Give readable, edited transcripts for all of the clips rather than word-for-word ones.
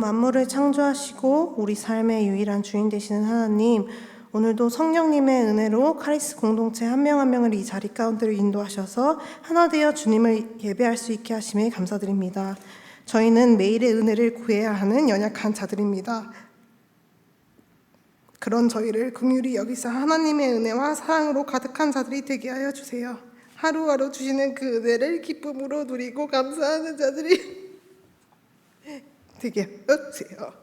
만물을 창조하시고 우리 삶의 유일한 주인 되시는 하나님, 오늘도 성령님의 은혜로 카리스 공동체 한 명 한 명을 이 자리 가운데로 인도하셔서 하나 되어 주님을 예배할 수 있게 하심에 감사드립니다. 저희는 매일의 은혜를 구해야 하는 연약한 자들입니다. 그런 저희를 긍휼히 여기사 하나님의 은혜와 사랑으로 가득한 자들이 되게 하여 주세요. 하루하루 주시는 그 은혜를 기쁨으로 누리고 감사하는 자들이 되게 하여 주세요.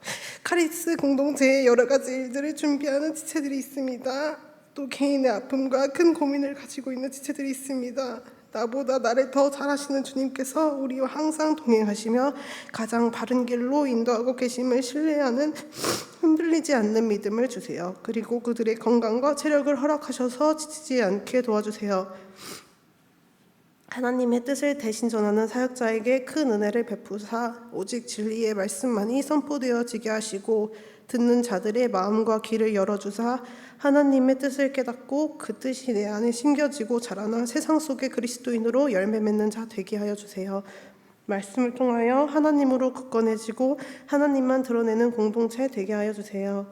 카리스 공동체에 여러 가지 일들을 준비하는 지체들이 있습니다. 또 개인의 아픔과 큰 고민을 가지고 있는 지체들이 있습니다. 나보다 나를 더 잘하시는 주님께서 우리와 항상 동행하시며 가장 바른 길로 인도하고 계심을 신뢰하는 흔들리지 않는 믿음을 주세요. 그리고 그들의 건강과 체력을 허락하셔서 지치지 않게 도와주세요. 하나님의 뜻을 대신 전하는 사역자에게 큰 은혜를 베푸사 오직 진리의 말씀만이 선포되어지게 하시고 듣는 자들의 마음과 귀를 열어주사 하나님의 뜻을 깨닫고 그 뜻이 내 안에 심겨지고 자라나 세상 속의 그리스도인으로 열매 맺는 자 되게 하여 주세요. 말씀을 통하여 하나님으로 굳건해지고 하나님만 드러내는 공동체 되게 하여 주세요.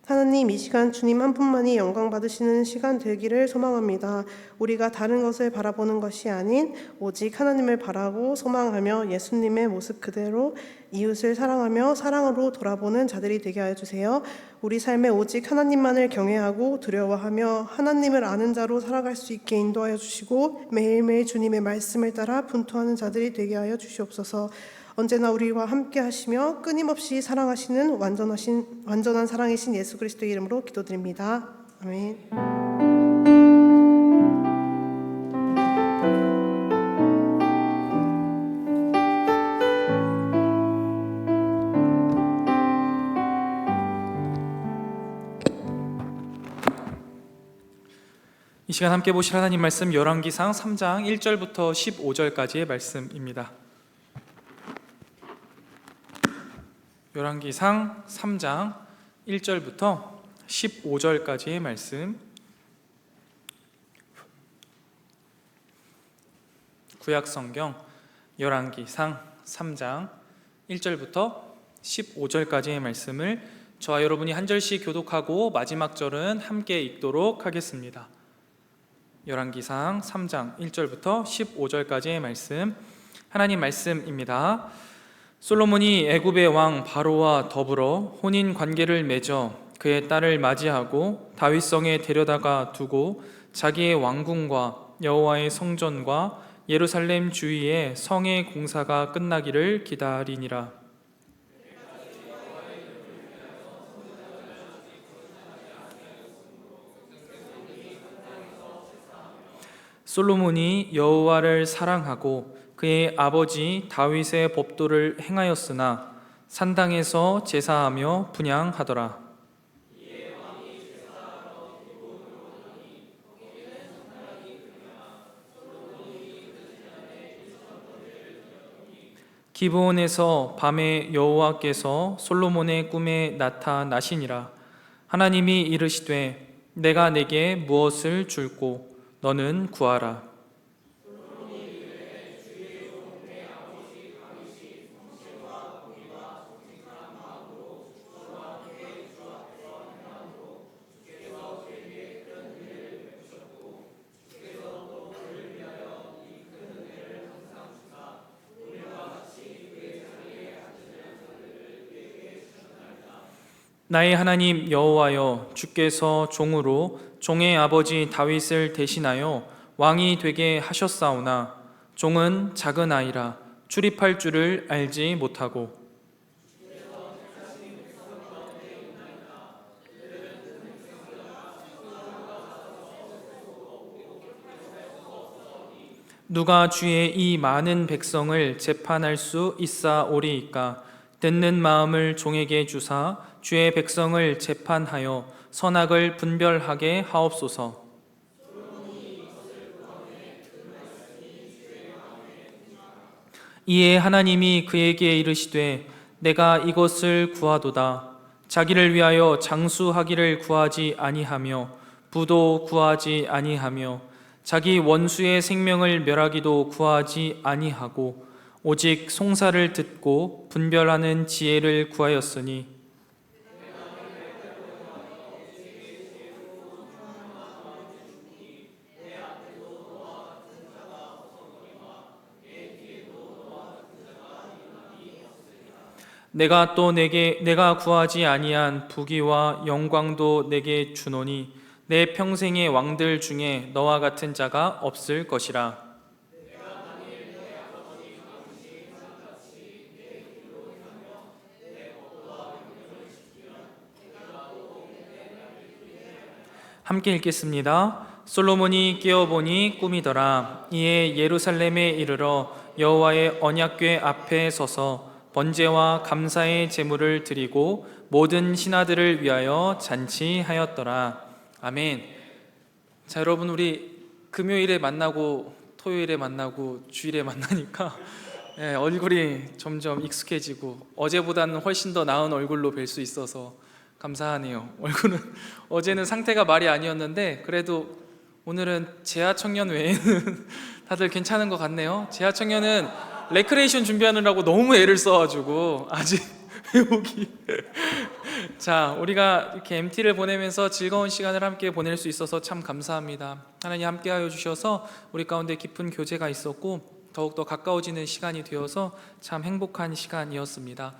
하나님, 이 시간 주님 한 분만이 영광 받으시는 시간 되기를 소망합니다. 우리가 다른 것을 바라보는 것이 아닌 오직 하나님을 바라고 소망하며 예수님의 모습 그대로 이웃을 사랑하며 사랑으로 돌아보는 자들이 되게 하여 주세요. 우리 삶에 오직 하나님만을 경외하고 두려워하며 하나님을 아는 자로 살아갈 수 있게 인도하여 주시고 매일매일 주님의 말씀을 따라 분투하는 자들이 되게 하여 주시옵소서. 언제나 우리와 함께 하시며 끊임없이 사랑하시는 완전한 사랑이신 예수 그리스도의 이름으로 기도드립니다. 아멘. 이 시간 함께 보실 하나님 말씀 열왕기상 3장 1절부터 15절까지의 말씀입니다. 열왕기상 3장 1절부터 15절까지의 말씀, 구약성경 열왕기상 3장 1절부터 15절까지의 말씀을 저와 여러분이 한 절씩 교독하고 마지막 절은 함께 읽도록 하겠습니다. 열왕기상 3장 1절부터 15절까지의 말씀, 하나님 말씀입니다. 솔로몬이 애굽의 왕 바로와 더불어 혼인 관계를 맺어 그의 딸을 맞이하고 다윗성에 데려다가 두고 자기의 왕궁과 여호와의 성전과 예루살렘 주위의 성의 공사가 끝나기를 기다리니라. 솔로몬이 여호와를 사랑하고 그의 아버지 다윗의 법도를 행하였으나 산당에서 제사하며 분향하더라. 기브온에서 밤에 여호와께서 솔로몬의 꿈에 나타나시니라. 하나님이 이르시되 내가 내게 무엇을 줄꼬 너는 구하라. 나의 하나님 여호와여, 주께서 종으로 종의 아버지 다윗을 대신하여 왕이 되게 하셨사오나 종은 작은 아이라 출입할 줄을 알지 못하고 누가 주의 이 많은 백성을 재판할 수 있사오리이까. 듣는 마음을 종에게 주사 주의 백성을 재판하여 선악을 분별하게 하옵소서. 이에 하나님이 그에게 이르시되 내가 이것을 구하도다. 자기를 위하여 장수하기를 구하지 아니하며 부도 구하지 아니하며 자기 원수의 생명을 멸하기도 구하지 아니하고 오직 송사를 듣고 분별하는 지혜를 구하였으니 내가 구하지 아니한 부귀와 영광도 내게 주노니 내 평생의 왕들 중에 너와 같은 자가 없을 것이라. 함께 읽겠습니다. 솔로몬이 깨어보니 꿈이더라. 이에 예루살렘에 이르러 여호와의 언약궤 앞에 서서 번제와 감사의 제물을 드리고 모든 신하들을 위하여 잔치하였더라. 아멘. 자, 여러분, 우리 금요일에 만나고 토요일에 만나고 주일에 만나니까 얼굴이 점점 익숙해지고 어제보다는 훨씬 더 나은 얼굴로 뵐 수 있어서 감사하네요. 얼굴은 어제는 상태가 말이 아니었는데 그래도 오늘은 재하청년 외에는 다들 괜찮은 것 같네요. 재하청년은 레크레이션 준비하느라고 너무 애를 써가지고 아직 회복이 자, 우리가 이렇게 MT를 보내면서 즐거운 시간을 함께 보낼 수 있어서 참 감사합니다. 하나님 함께하여 주셔서 우리 가운데 깊은 교제가 있었고 더욱더 가까워지는 시간이 되어서 참 행복한 시간이었습니다.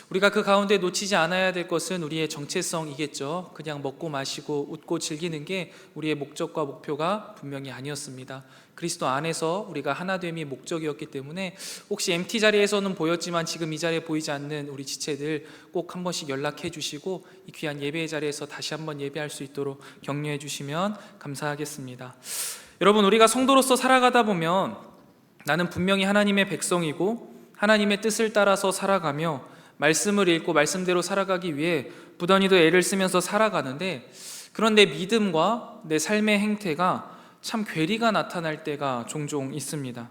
우리가 그 가운데 놓치지 않아야 될 것은 우리의 정체성이겠죠. 그냥 먹고 마시고 웃고 즐기는 게 우리의 목적과 목표가 분명히 아니었습니다. 그리스도 안에서 우리가 하나됨이 목적이었기 때문에 혹시 MT 자리에서는 보였지만 지금 이 자리에 보이지 않는 우리 지체들 꼭 한 번씩 연락해 주시고 이 귀한 예배의 자리에서 다시 한번 예배할 수 있도록 격려해 주시면 감사하겠습니다. 여러분, 우리가 성도로서 살아가다 보면 나는 분명히 하나님의 백성이고 하나님의 뜻을 따라서 살아가며 말씀을 읽고 말씀대로 살아가기 위해 부단히도 애를 쓰면서 살아가는데 그런 내 믿음과 내 삶의 행태가 참 괴리가 나타날 때가 종종 있습니다.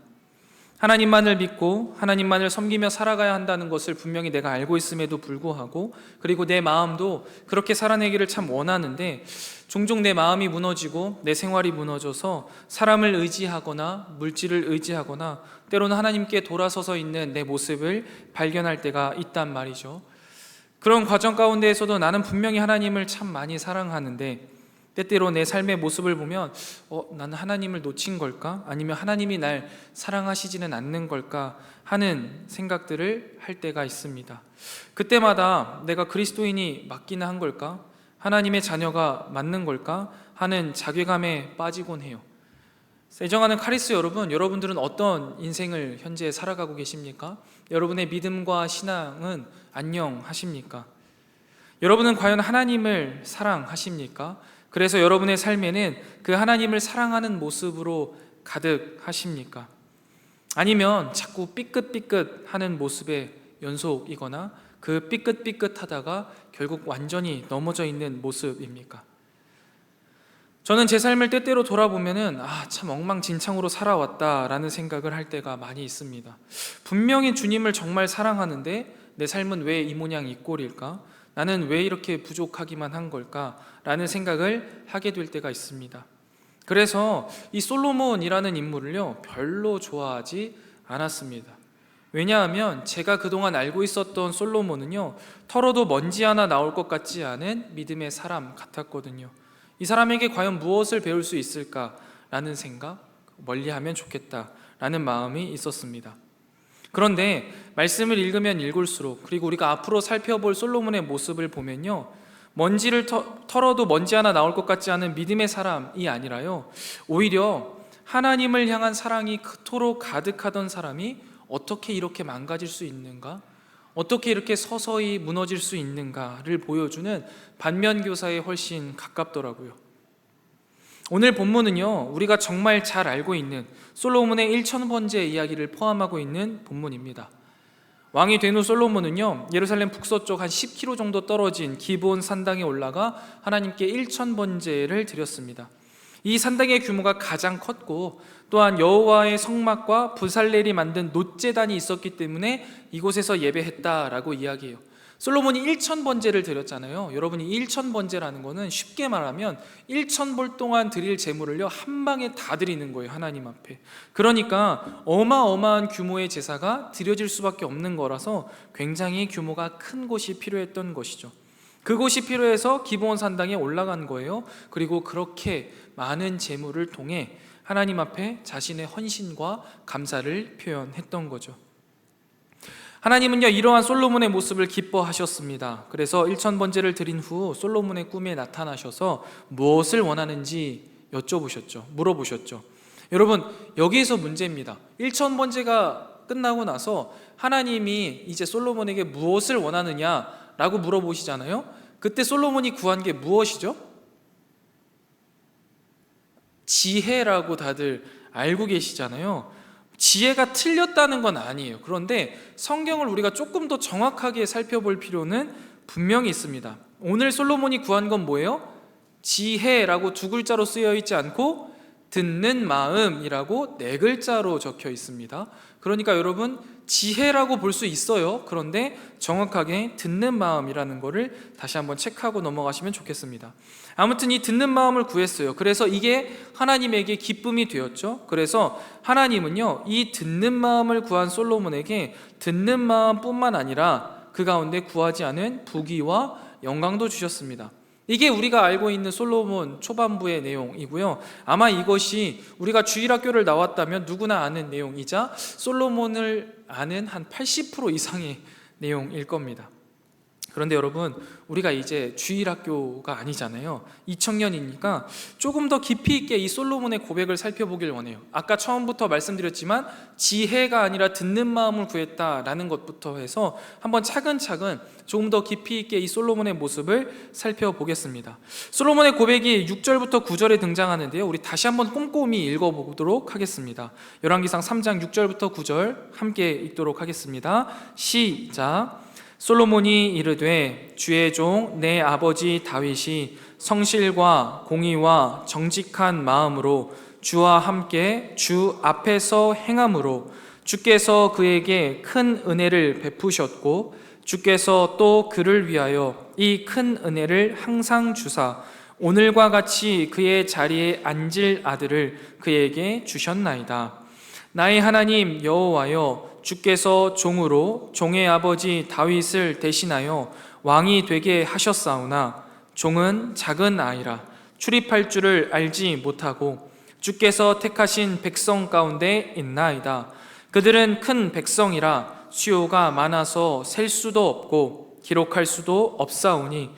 하나님만을 믿고 하나님만을 섬기며 살아가야 한다는 것을 분명히 내가 알고 있음에도 불구하고 그리고 내 마음도 그렇게 살아내기를 참 원하는데 종종 내 마음이 무너지고 내 생활이 무너져서 사람을 의지하거나 물질을 의지하거나 때로는 하나님께 돌아서서 있는 내 모습을 발견할 때가 있단 말이죠. 그런 과정 가운데에서도 나는 분명히 하나님을 참 많이 사랑하는데 때때로 내 삶의 모습을 보면 나는 하나님을 놓친 걸까? 아니면 하나님이 날 사랑하시지는 않는 걸까? 하는 생각들을 할 때가 있습니다. 그때마다 내가 그리스도인이 맞기는 한 걸까? 하나님의 자녀가 맞는 걸까? 하는 자괴감에 빠지곤 해요. 애정하는 카리스 여러분, 여러분들은 어떤 인생을 현재 살아가고 계십니까? 여러분의 믿음과 신앙은 안녕하십니까? 여러분은 과연 하나님을 사랑하십니까? 그래서 여러분의 삶에는 그 하나님을 사랑하는 모습으로 가득하십니까? 아니면 자꾸 삐끗삐끗하는 모습의 연속이거나 그 삐끗삐끗하다가 결국 완전히 넘어져 있는 모습입니까? 저는 제 삶을 때때로 돌아보면은 참 엉망진창으로 살아왔다라는 생각을 할 때가 많이 있습니다. 분명히 주님을 정말 사랑하는데 내 삶은 왜 이 모양 이 꼴일까? 나는 왜 이렇게 부족하기만 한 걸까? 라는 생각을 하게 될 때가 있습니다. 그래서 이 솔로몬이라는 인물을요 별로 좋아하지 않았습니다. 왜냐하면 제가 그동안 알고 있었던 솔로몬은요 털어도 먼지 하나 나올 것 같지 않은 믿음의 사람 같았거든요. 이 사람에게 과연 무엇을 배울 수 있을까라는 생각, 멀리하면 좋겠다라는 마음이 있었습니다. 그런데 말씀을 읽으면 읽을수록 그리고 우리가 앞으로 살펴볼 솔로몬의 모습을 보면요 먼지를 털어도 먼지 하나 나올 것 같지 않은 믿음의 사람이 아니라요 오히려 하나님을 향한 사랑이 그토록 가득하던 사람이 어떻게 이렇게 망가질 수 있는가? 어떻게 이렇게 서서히 무너질 수 있는가를 보여주는 반면교사에 훨씬 가깝더라고요. 오늘 본문은요 우리가 정말 잘 알고 있는 솔로몬의 1000번째 이야기를 포함하고 있는 본문입니다. 왕이 된 후 솔로몬은요 예루살렘 북서쪽 한 10km 정도 떨어진 기브온 산당에 올라가 하나님께 1000번제를 드렸습니다. 이 산당의 규모가 가장 컸고 또한 여호와의 성막과 부살렐이 만든 놋제단이 있었기 때문에 이곳에서 예배했다라고 이야기해요. 솔로몬이 1,000번제를 드렸잖아요. 여러분이 1,000번제라는 거는 쉽게 말하면 1,000벌 동안 드릴 제물을요 한 방에 다 드리는 거예요, 하나님 앞에. 그러니까 어마어마한 규모의 제사가 드려질 수밖에 없는 거라서 굉장히 규모가 큰 곳이 필요했던 것이죠. 그곳이 필요해서 기브온 산당에 올라간 거예요. 그리고 그렇게 많은 제물을 통해 하나님 앞에 자신의 헌신과 감사를 표현했던 거죠. 하나님은요 이러한 솔로몬의 모습을 기뻐하셨습니다. 그래서 1,000번제를 드린 후 솔로몬의 꿈에 나타나셔서 무엇을 원하는지 물어보셨죠. 여러분, 여기에서 문제입니다. 1,000번제가 끝나고 나서 하나님이 이제 솔로몬에게 무엇을 원하느냐라고 물어보시잖아요. 그때 솔로몬이 구한 게 무엇이죠? 지혜라고 다들 알고 계시잖아요. 지혜가 틀렸다는 건 아니에요. 그런데 성경을 우리가 조금 더 정확하게 살펴볼 필요는 분명히 있습니다. 오늘 솔로몬이 구한 건 뭐예요? 지혜라고 2글자로 쓰여 있지 않고 듣는 마음이라고 4글자로 적혀 있습니다. 그러니까 여러분, 지혜라고 볼 수 있어요. 그런데 정확하게 듣는 마음이라는 거를 다시 한번 체크하고 넘어가시면 좋겠습니다. 아무튼 이 듣는 마음을 구했어요. 그래서 이게 하나님에게 기쁨이 되었죠. 그래서 하나님은요 이 듣는 마음을 구한 솔로몬에게 듣는 마음뿐만 아니라 그 가운데 구하지 않은 부귀와 영광도 주셨습니다. 이게 우리가 알고 있는 솔로몬 초반부의 내용이고요. 아마 이것이 우리가 주일학교를 나왔다면 누구나 아는 내용이자 솔로몬을 아는 한 80% 이상의 내용일 겁니다. 그런데 여러분, 우리가 이제 주일학교가 아니잖아요. 2000년이니까 조금 더 깊이 있게 이 솔로몬의 고백을 살펴보길 원해요. 아까 처음부터 말씀드렸지만 지혜가 아니라 듣는 마음을 구했다라는 것부터 해서 한번 차근차근 조금 더 깊이 있게 이 솔로몬의 모습을 살펴보겠습니다. 솔로몬의 고백이 6절부터 9절에 등장하는데요, 우리 다시 한번 꼼꼼히 읽어보도록 하겠습니다. 열왕기상 3장 6절부터 9절 함께 읽도록 하겠습니다. 시작. 솔로몬이 이르되 주의 종 내 아버지 다윗이 성실과 공의와 정직한 마음으로 주와 함께 주 앞에서 행함으로 주께서 그에게 큰 은혜를 베푸셨고 주께서 또 그를 위하여 이 큰 은혜를 항상 주사 오늘과 같이 그의 자리에 앉을 아들을 그에게 주셨나이다. 나의 하나님 여호와여, 주께서 종으로 종의 아버지 다윗을 대신하여 왕이 되게 하셨사오나 종은 작은 아이라 출입할 줄을 알지 못하고 주께서 택하신 백성 가운데 있나이다. 그들은 큰 백성이라 수요가 많아서 셀 수도 없고 기록할 수도 없사오니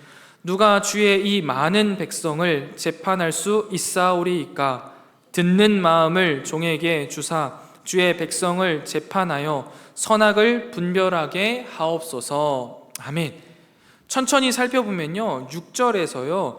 누가 주의 이 많은 백성을 재판할 수 있사오리이까. 듣는 마음을 종에게 주사 주의 백성을 재판하여 선악을 분별하게 하옵소서. 아멘. 천천히 살펴보면요 6절에서요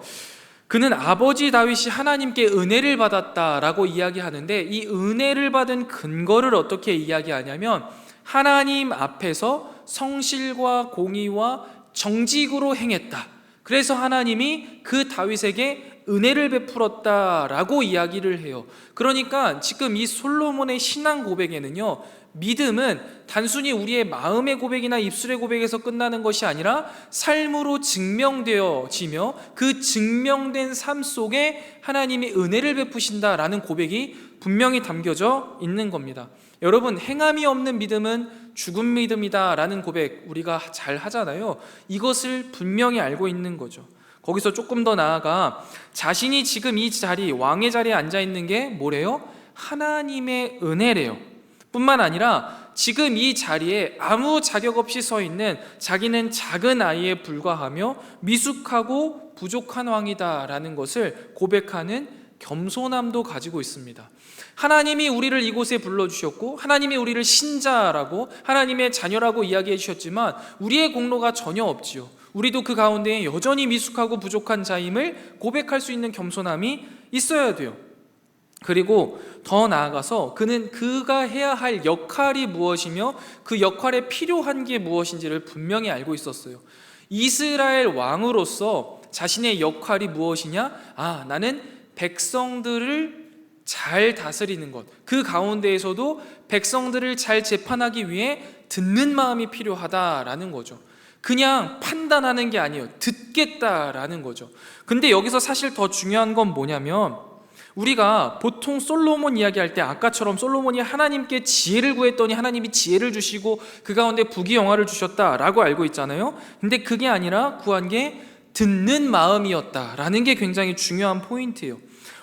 그는 아버지 다윗이 하나님께 은혜를 받았다라고 이야기하는데, 이 은혜를 받은 근거를 어떻게 이야기하냐면 하나님 앞에서 성실과 공의와 정직으로 행했다. 그래서 하나님이 그 다윗에게 은혜를 베풀었다라고 이야기를 해요. 그러니까 지금 이 솔로몬의 신앙 고백에는요, 믿음은 단순히 우리의 마음의 고백이나 입술의 고백에서 끝나는 것이 아니라 삶으로 증명되어지며 그 증명된 삶 속에 하나님이 은혜를 베푸신다라는 고백이 분명히 담겨져 있는 겁니다. 여러분, 행함이 없는 믿음은 죽은 믿음이다 라는 고백 우리가 잘 하잖아요. 이것을 분명히 알고 있는 거죠. 거기서 조금 더 나아가 자신이 지금 이 자리, 왕의 자리에 앉아 있는 게 뭐래요? 하나님의 은혜래요. 뿐만 아니라 지금 이 자리에 아무 자격 없이 서 있는 자기는 작은 아이에 불과하며 미숙하고 부족한 왕이다라는 것을 고백하는 겸손함도 가지고 있습니다. 하나님이 우리를 이곳에 불러주셨고 하나님이 우리를 신자라고 하나님의 자녀라고 이야기해 주셨지만 우리의 공로가 전혀 없지요. 우리도 그 가운데 여전히 미숙하고 부족한 자임을 고백할 수 있는 겸손함이 있어야 돼요. 그리고 더 나아가서 그는 그가 해야 할 역할이 무엇이며 그 역할에 필요한 게 무엇인지를 분명히 알고 있었어요. 이스라엘 왕으로서 자신의 역할이 무엇이냐? 나는 백성들을 잘 다스리는 것, 그 가운데에서도 백성들을 잘 재판하기 위해 듣는 마음이 필요하다라는 거죠. 그냥 판단하는 게 아니에요. 듣겠다라는 거죠. 근데 여기서 사실 더 중요한 건 뭐냐면, 우리가 보통 솔로몬 이야기할 때 아까처럼 솔로몬이 하나님께 지혜를 구했더니 하나님이 지혜를 주시고 그 가운데 부귀영화를 주셨다라고 알고 있잖아요. 근데 그게 아니라 구한 게 듣는 마음이었다라는 게 굉장히 중요한 포인트예요.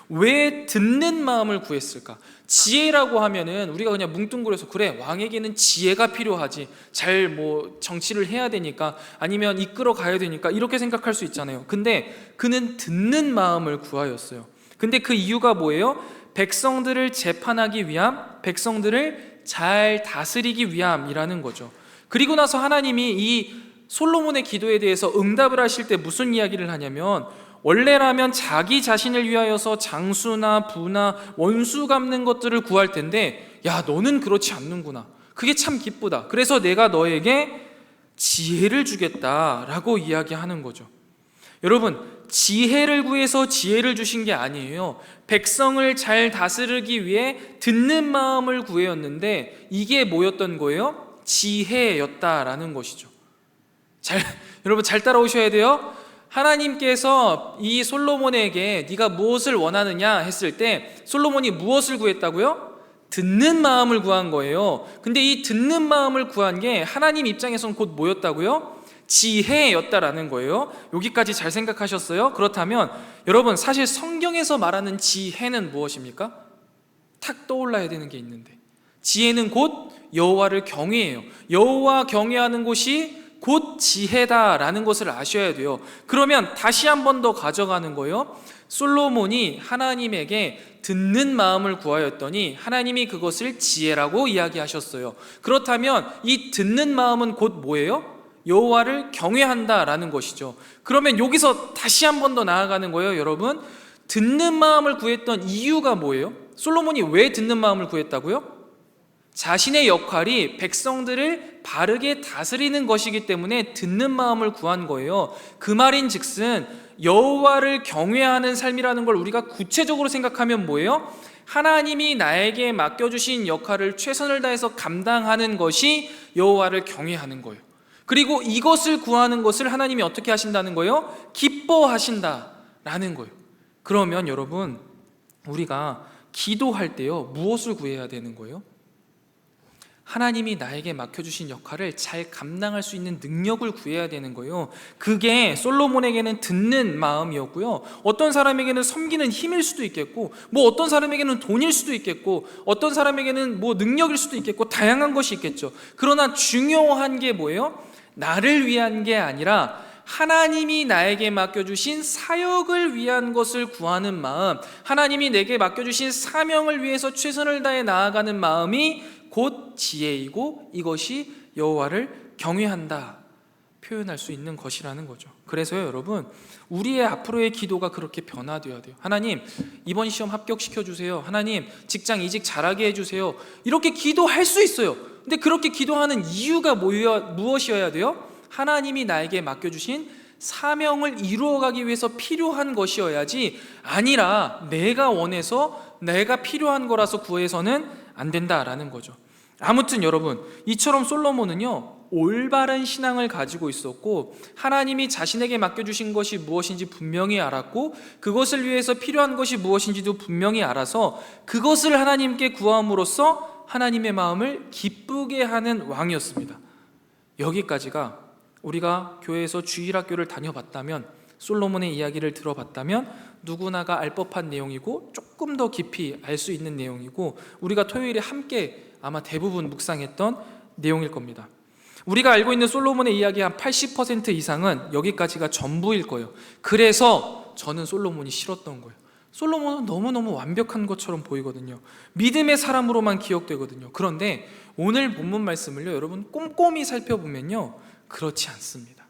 왜 듣는 마음을 구했을까? 지혜라고 하면은 우리가 그냥 뭉뚱그려서 그래, 왕에게는 지혜가 필요하지, 잘 정치를 해야 되니까, 아니면 이끌어 가야 되니까, 이렇게 생각할 수 있잖아요. 근데 그는 듣는 마음을 구하였어요. 근데 그 이유가 뭐예요? 백성들을 재판하기 위함, 백성들을 잘 다스리기 위함이라는 거죠. 그리고 나서 하나님이 이 솔로몬의 기도에 대해서 응답을 하실 때 무슨 이야기를 하냐면, 원래라면 자기 자신을 위하여서 장수나 부나 원수 갚는 것들을 구할 텐데, 야, 너는 그렇지 않는구나. 그게 참 기쁘다. 그래서 내가 너에게 지혜를 주겠다라고 이야기하는 거죠. 여러분, 지혜를 구해서 지혜를 주신 게 아니에요. 백성을 잘 다스리기 위해 듣는 마음을 구해였는데, 이게 뭐였던 거예요? 지혜였다라는 것이죠. 여러분 잘 따라오셔야 돼요. 하나님께서 이 솔로몬에게 네가 무엇을 원하느냐 했을 때 솔로몬이 무엇을 구했다고요? 듣는 마음을 구한 거예요. 근데 이 듣는 마음을 구한 게 하나님 입장에선 곧 뭐였다고요? 지혜였다라는 거예요. 여기까지 잘 생각하셨어요? 그렇다면 여러분, 사실 성경에서 말하는 지혜는 무엇입니까? 탁 떠올라야 되는 게 있는데, 지혜는 곧 여호와를 경외해요. 여호와 경외하는 곳이 곧 지혜다라는 것을 아셔야 돼요. 그러면 다시 한 번 더 가져가는 거예요. 솔로몬이 하나님에게 듣는 마음을 구하였더니 하나님이 그것을 지혜라고 이야기하셨어요. 그렇다면 이 듣는 마음은 곧 뭐예요? 여호와를 경외한다라는 것이죠. 그러면 여기서 다시 한 번 더 나아가는 거예요. 여러분, 듣는 마음을 구했던 이유가 뭐예요? 솔로몬이 왜 듣는 마음을 구했다고요? 자신의 역할이 백성들을 바르게 다스리는 것이기 때문에 듣는 마음을 구한 거예요. 그 말인즉슨 여호와를 경외하는 삶이라는 걸 우리가 구체적으로 생각하면 뭐예요? 하나님이 나에게 맡겨주신 역할을 최선을 다해서 감당하는 것이 여호와를 경외하는 거예요. 그리고 이것을 구하는 것을 하나님이 어떻게 하신다는 거예요? 기뻐하신다라는 거예요. 그러면 여러분, 우리가 기도할 때요, 무엇을 구해야 되는 거예요? 하나님이 나에게 맡겨주신 역할을 잘 감당할 수 있는 능력을 구해야 되는 거예요. 그게 솔로몬에게는 듣는 마음이었고요. 어떤 사람에게는 섬기는 힘일 수도 있겠고, 어떤 사람에게는 돈일 수도 있겠고, 어떤 사람에게는 능력일 수도 있겠고, 다양한 것이 있겠죠. 그러나 중요한 게 뭐예요? 나를 위한 게 아니라 하나님이 나에게 맡겨주신 사역을 위한 것을 구하는 마음, 하나님이 내게 맡겨주신 사명을 위해서 최선을 다해 나아가는 마음이 곧 지혜이고, 이것이 여호와를 경외한다 표현할 수 있는 것이라는 거죠. 그래서요, 여러분, 우리의 앞으로의 기도가 그렇게 변화되어야 돼요. 하나님, 이번 시험 합격시켜 주세요. 하나님, 직장 이직 잘하게 해주세요. 이렇게 기도할 수 있어요. 근데 그렇게 기도하는 이유가 무엇이어야 돼요? 하나님이 나에게 맡겨주신 사명을 이루어가기 위해서 필요한 것이어야지, 아니라 내가 원해서 내가 필요한 거라서 구해서는 안 된다라는 거죠. 아무튼 여러분, 이처럼 솔로몬은요, 올바른 신앙을 가지고 있었고, 하나님이 자신에게 맡겨주신 것이 무엇인지 분명히 알았고, 그것을 위해서 필요한 것이 무엇인지도 분명히 알아서 그것을 하나님께 구함으로써 하나님의 마음을 기쁘게 하는 왕이었습니다. 여기까지가 우리가 교회에서 주일학교를 다녀봤다면, 솔로몬의 이야기를 들어봤다면 누구나가 알 법한 내용이고, 조금 더 깊이 알 수 있는 내용이고, 우리가 토요일에 함께 아마 대부분 묵상했던 내용일 겁니다. 우리가 알고 있는 솔로몬의 이야기의 한 80% 이상은 여기까지가 전부일 거예요. 그래서 저는 솔로몬이 싫었던 거예요. 솔로몬은 너무너무 완벽한 것처럼 보이거든요. 믿음의 사람으로만 기억되거든요. 그런데 오늘 본문 말씀을요, 여러분 꼼꼼히 살펴보면요, 그렇지 않습니다.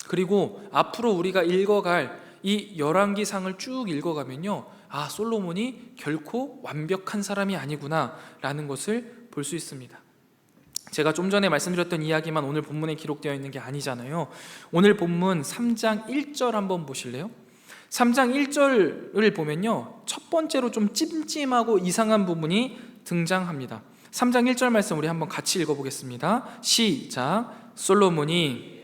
그리고 앞으로 우리가 읽어갈 이 열왕기상을 쭉 읽어가면요, 아, 솔로몬이 결코 완벽한 사람이 아니구나 라는 것을 볼 수 있습니다. 제가 좀 전에 말씀드렸던 이야기만 오늘 본문에 기록되어 있는 게 아니잖아요. 오늘 본문 3장 1절 한번 보실래요? 3장 1절을 보면요, 첫 번째로 좀 찜찜하고 이상한 부분이 등장합니다. 3장 1절 말씀 우리 한번 같이 읽어보겠습니다. 시작. 솔로몬이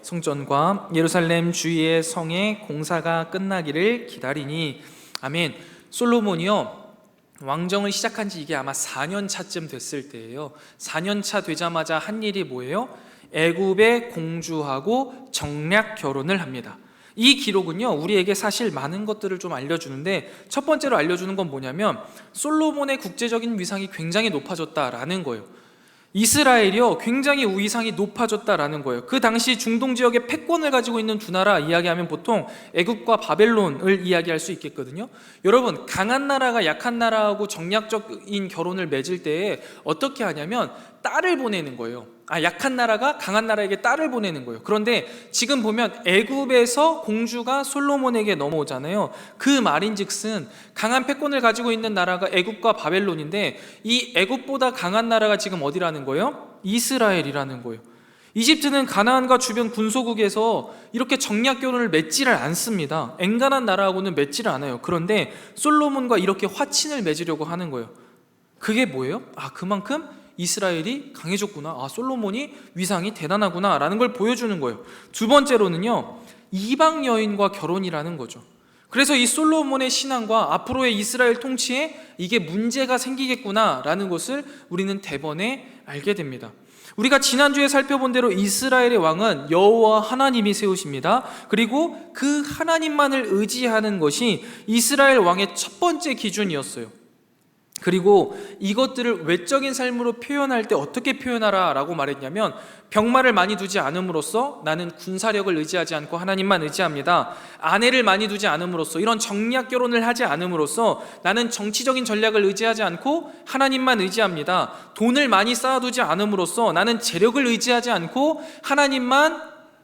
성전과 예루살렘 주위의 성의 공사가 끝나기를 기다리니. 아멘. 솔로몬이요, 왕정을 시작한 지 이게 아마 4년 차쯤 됐을 때예요. 4년 차 되자마자 한 일이 뭐예요? 애굽의 공주하고 정략 결혼을 합니다. 이 기록은요, 우리에게 사실 많은 것들을 좀 알려주는데, 첫 번째로 알려주는 건 뭐냐면 솔로몬의 국제적인 위상이 굉장히 높아졌다라는 거예요. 이스라엘이요, 굉장히 위상이 높아졌다라는 거예요. 그 당시 중동 지역의 패권을 가지고 있는 두 나라 이야기하면 보통 애굽과 바벨론을 이야기할 수 있겠거든요. 여러분, 강한 나라가 약한 나라하고 정략적인 결혼을 맺을 때에 어떻게 하냐면 딸을 보내는 거예요. 약한 나라가 강한 나라에게 딸을 보내는 거예요. 그런데 지금 보면 애굽에서 공주가 솔로몬에게 넘어오잖아요. 그 말인즉슨 강한 패권을 가지고 있는 나라가 애굽과 바벨론인데, 이 애굽보다 강한 나라가 지금 어디라는 거예요? 이스라엘이라는 거예요. 이집트는 가나안과 주변 군소국에서 이렇게 정략 결혼을 맺지를 않습니다. 엔간한 나라하고는 맺지를 않아요. 그런데 솔로몬과 이렇게 화친을 맺으려고 하는 거예요. 그게 뭐예요? 그만큼 이스라엘이 강해졌구나, 솔로몬이 위상이 대단하구나 라는 걸 보여주는 거예요. 두 번째로는요, 이방 여인과 결혼이라는 거죠. 그래서 이 솔로몬의 신앙과 앞으로의 이스라엘 통치에 이게 문제가 생기겠구나 라는 것을 우리는 대번에 알게 됩니다. 우리가 지난주에 살펴본 대로 이스라엘의 왕은 여호와 하나님이 세우십니다. 그리고 그 하나님만을 의지하는 것이 이스라엘 왕의 첫 번째 기준이었어요. 그리고 이것들을 외적인 삶으로 표현할 때 어떻게 표현하라 라고 말했냐면, 병마를 많이 두지 않음으로써 나는 군사력을 의지하지 않고 하나님만 의지합니다. 아내를 많이 두지 않음으로써, 이런 정략 결혼을 하지 않음으로써 나는 정치적인 전략을 의지하지 않고 하나님만 의지합니다. 돈을 많이 쌓아두지 않음으로써 나는 재력을 의지하지 않고 하나님만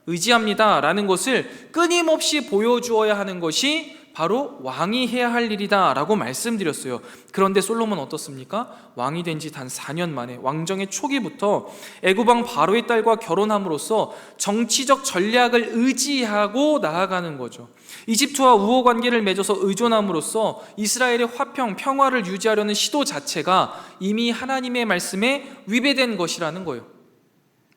의지합니다 라는 것을 끊임없이 보여주어야 하는 것이 바로 왕이 해야 할 일이다 라고 말씀드렸어요. 그런데 솔로몬 어떻습니까? 왕이 된 지 단 4년 만에 왕정의 초기부터 애굽왕 바로의 딸과 결혼함으로써 정치적 전략을 의지하고 나아가는 거죠. 이집트와 우호 관계를 맺어서 의존함으로써 이스라엘의 화평, 평화를 유지하려는 시도 자체가 이미 하나님의 말씀에 위배된 것이라는 거예요.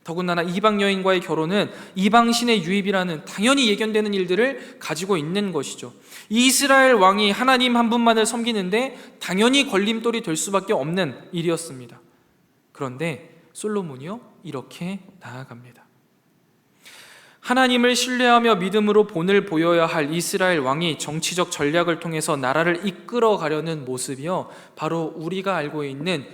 더군다나 이방 여인과의 결혼은 이방신의 유입이라는 당연히 예견되는 일들을 가지고 있는 것이죠. 이스라엘 왕이 하나님 한 분만을 섬기는데 당연히 걸림돌이 될 수밖에 없는 일이었습니다. 그런데 솔로몬이요, 이렇게 나아갑니다. 하나님을 신뢰하며 믿음으로 본을 보여야 할 이스라엘 왕이 정치적 전략을 통해서 나라를 이끌어 가려는 모습이요, 바로 우리가 알고 있는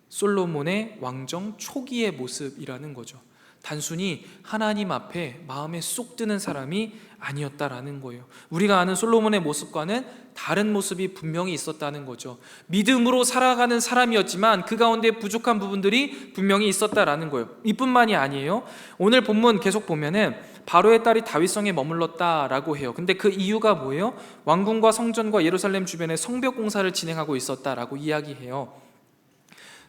솔로몬의 왕정 초기의 모습이라는 거죠. 단순히 하나님 앞에 마음에 쏙 드는 사람이 아니었다라는 거예요. 우리가 아는 솔로몬의 모습과는 다른 모습이 분명히 있었다는 거죠. 믿음으로 살아가는 사람이었지만 그 가운데 부족한 부분들이 분명히 있었다라는 거예요. 이뿐만이 아니에요. 오늘 본문 계속 보면은 바로의 딸이 다윗성에 머물렀다라고 해요. 근데 그 이유가 뭐예요? 왕궁과 성전과 예루살렘 주변에 성벽 공사를 진행하고 있었다라고 이야기해요.